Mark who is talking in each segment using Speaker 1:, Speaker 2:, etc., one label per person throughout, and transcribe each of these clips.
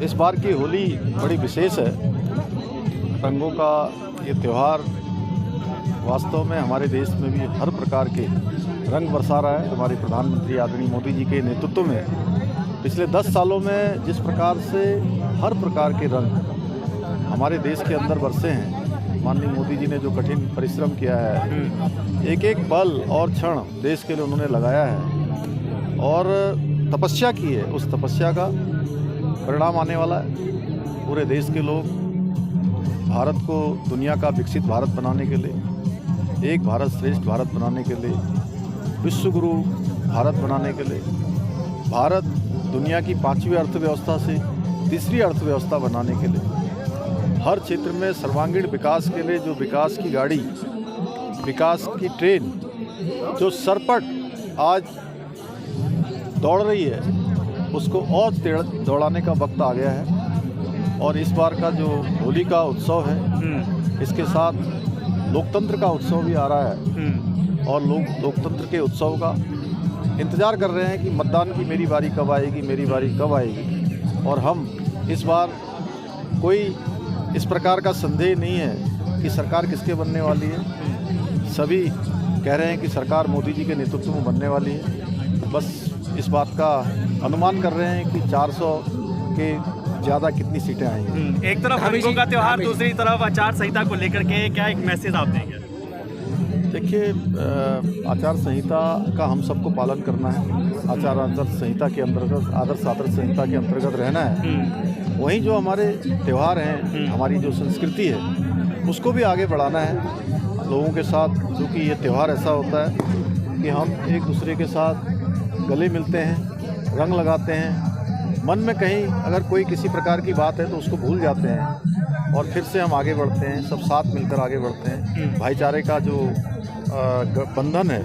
Speaker 1: इस बार की होली बड़ी विशेष है। रंगों का ये त्यौहार वास्तव में हमारे देश में भी हर प्रकार के रंग बरसा रहा है। हमारे प्रधानमंत्री आदरणीय मोदी जी के नेतृत्व में पिछले 10 सालों में जिस प्रकार से हर प्रकार के रंग हमारे देश के अंदर बरसे हैं, माननीय मोदी जी ने जो कठिन परिश्रम किया है, एक एक पल और क्षण देश के लिए उन्होंने लगाया है और तपस्या की है। उस तपस्या का परिणाम आने वाला है। पूरे देश के लोग भारत को दुनिया का विकसित भारत बनाने के लिए, एक भारत श्रेष्ठ भारत बनाने के लिए, विश्व गुरु भारत बनाने के लिए, भारत दुनिया की 5वीं अर्थव्यवस्था से तीसरी अर्थव्यवस्था बनाने के लिए, हर क्षेत्र में सर्वांगीण विकास के लिए जो विकास की गाड़ी, विकास की ट्रेन जो सरपट आज दौड़ रही है, उसको और दौड़ाने का वक्त आ गया है। और इस बार का जो होली का उत्सव है, इसके साथ लोकतंत्र का उत्सव भी आ रहा है और लोग लोकतंत्र के उत्सव का इंतज़ार कर रहे हैं कि मतदान की मेरी बारी कब आएगी, मेरी बारी कब आएगी। और हम इस बार कोई इस प्रकार का संदेह नहीं है कि सरकार किसके बनने वाली है। सभी कह रहे हैं कि सरकार मोदी जी के नेतृत्व में बनने वाली है। बस इस बात का अनुमान कर रहे हैं कि 400 के ज़्यादा कितनी सीटें आएंगी।
Speaker 2: एक तरफ रंगों का त्यौहार, दूसरी तरफ आचार संहिता को लेकर के क्या एक मैसेज आप देंगे?
Speaker 1: देखिए, आचार संहिता का हम सबको पालन करना है। आचार संहिता के अंतर्गत, आदर्श आचार संहिता के अंतर्गत रहना है। वहीं जो हमारे त्यौहार हैं, हमारी जो संस्कृति है, उसको भी आगे बढ़ाना है लोगों के साथ। क्योंकि ये त्यौहार ऐसा होता है कि हम एक दूसरे के साथ गले मिलते हैं, रंग लगाते हैं, मन में कहीं अगर कोई किसी प्रकार की बात है तो उसको भूल जाते हैं और फिर से हम आगे बढ़ते हैं, सब साथ मिलकर आगे बढ़ते हैं। भाईचारे का जो बंधन है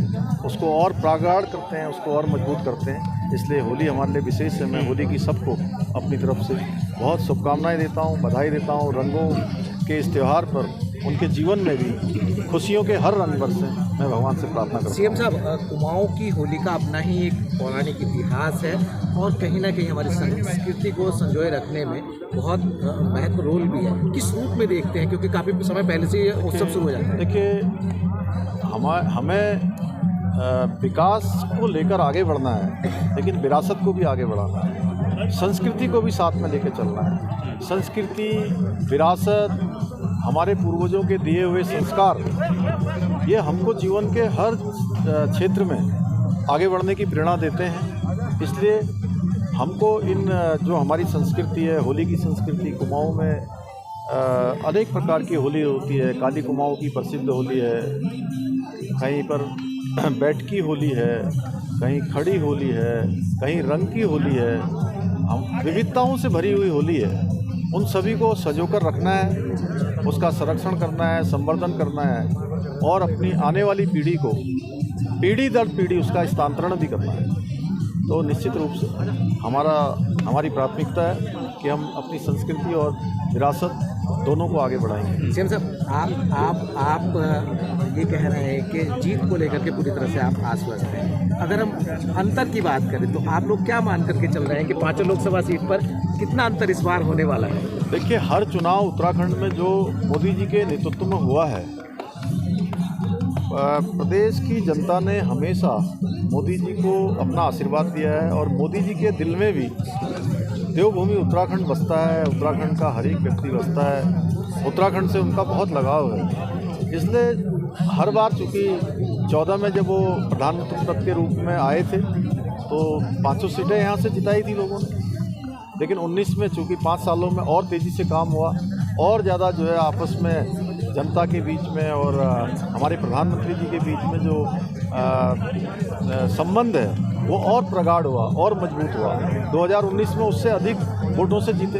Speaker 1: उसको और प्रगाढ़ करते हैं, उसको और मजबूत करते हैं। इसलिए होली हमारे लिए विशेष है। मैं होली की सबको अपनी तरफ से बहुत शुभकामनाएं देता हूं, बधाई देता हूं। रंगों के इस त्यौहार पर उनके जीवन में भी खुशियों के हर रंग बरसें, मैं भगवान से प्रार्थना करता हूँ।
Speaker 3: सीएम साहब, कुमाऊं की होली का अपना ही एक पौराणिक इतिहास है और कहीं ना कहीं हमारी संस्कृति को संजोए रखने में बहुत महत्व रोल भी है। किस रूप में देखते हैं, क्योंकि काफ़ी समय पहले से ये उत्सव शुरू हो जाता है?
Speaker 1: देखिए, हमें विकास को लेकर आगे बढ़ना है, लेकिन विरासत को भी आगे बढ़ाना है, संस्कृति को भी साथ में लेकर चलना है। संस्कृति, विरासत, हमारे पूर्वजों के दिए हुए संस्कार, ये हमको जीवन के हर क्षेत्र में आगे बढ़ने की प्रेरणा देते हैं। इसलिए हमको इन जो हमारी संस्कृति है, होली की संस्कृति, कुमाऊं में अनेक प्रकार की होली होती है। काली कुमाऊं की प्रसिद्ध होली है, कहीं पर बैठकी होली है, कहीं खड़ी होली है, कहीं रंग की होली है। हम विविधताओं से भरी हुई होली है। उन सभी को संजोकर रखना है, उसका संरक्षण करना है, संवर्धन करना है और अपनी आने वाली पीढ़ी को पीढ़ी दर पीढ़ी उसका स्थानांतरण भी करना है। तो निश्चित रूप से हमारी प्राथमिकता है कि हम अपनी संस्कृति और विरासत दोनों को आगे बढ़ाएंगे।
Speaker 3: सीएम साहब, आप ये कह रहे हैं कि जीत को लेकर के पूरी तरह से आप आश्वस्त हैं। अगर हम अंतर की बात करें तो आप लोग क्या मान करके चल रहे हैं कि 5 लोकसभा सीट पर कितना अंतर इस बार होने वाला है?
Speaker 1: देखिए, हर चुनाव उत्तराखंड में जो मोदी जी के नेतृत्व में हुआ है, प्रदेश की जनता ने हमेशा मोदी जी को अपना आशीर्वाद दिया है और मोदी जी के दिल में भी देवभूमि उत्तराखंड बसता है। उत्तराखंड का हर एक व्यक्ति बसता है, उत्तराखंड से उनका बहुत लगाव है। इसलिए हर बार, चूँकि 14 में जब वो प्रधानमंत्री पद के रूप में आए थे तो 500 सीटें यहाँ से जिताई थी लोगों ने। लेकिन 19 में चूँकि 5 सालों में और तेज़ी से काम हुआ और ज़्यादा जो है आपस में जनता के बीच में और हमारे प्रधानमंत्री जी के बीच में जो संबंध है वो और प्रगाढ़ हुआ और मजबूत हुआ। 2019 में उससे अधिक वोटों से जीते।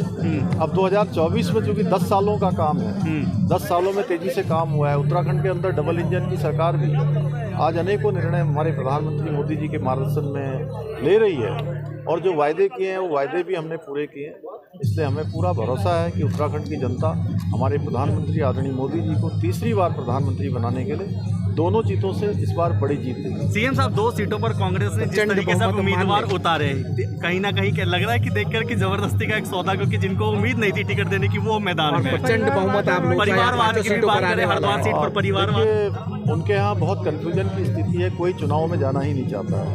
Speaker 1: अब 2024 में चूँकि 10 सालों का काम है, 10 सालों में तेज़ी से काम हुआ है। उत्तराखंड के अंदर डबल इंजन की सरकार भी आज अनेकों निर्णय हमारे प्रधानमंत्री मोदी जी के मार्गदर्शन में ले रही है और जो वायदे किए हैं वो वायदे भी हमने पूरे किए हैं। इसलिए हमें पूरा भरोसा है कि उत्तराखंड की जनता हमारे प्रधानमंत्री आदरणीय मोदी जी को तीसरी बार प्रधानमंत्री बनाने के लिए दोनों जीतों से इस बार बड़ी जीत है।
Speaker 2: सीएम साहब 2 सीटों पर कांग्रेस ने जिस
Speaker 3: प्रचंड
Speaker 2: तरीके से
Speaker 3: बहुमत
Speaker 2: उम्मीदवार
Speaker 3: मान ले।
Speaker 2: उतारे, कहीं ना कहीं क्या लग रहा है कि देखकर कि जबरदस्ती का एक सौदा, क्योंकि जिनको उम्मीद नहीं थी टिकट देने की वो मैदान
Speaker 3: और
Speaker 2: में है।
Speaker 3: प्रचंड बहुमत आप लोग
Speaker 2: परिवारवाद की भी
Speaker 3: सीटों
Speaker 2: बात
Speaker 3: पर
Speaker 2: करें,
Speaker 3: आने वाला
Speaker 2: हरिद्वार
Speaker 3: है।
Speaker 2: सीट पर परिवारवाद।
Speaker 1: देखिए, उनके यहाँ बहुत कन्फ्यूजन की स्थिति है, कोई चुनाव में जाना ही नहीं चाहता है।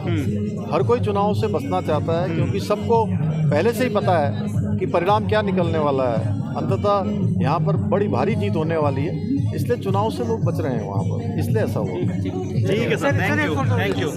Speaker 1: हर कोई चुनाव से बचना चाहता है, क्योंकि सबको पहले से ही पता है कि परिणाम क्या निकलने वाला है। अंततः यहाँ पर बड़ी भारी जीत होने वाली है, इसलिए चुनाव से लोग बच रहे हैं वहाँ पर, इसलिए ऐसा हुआ।
Speaker 2: ठीक है सर, थैंक यू।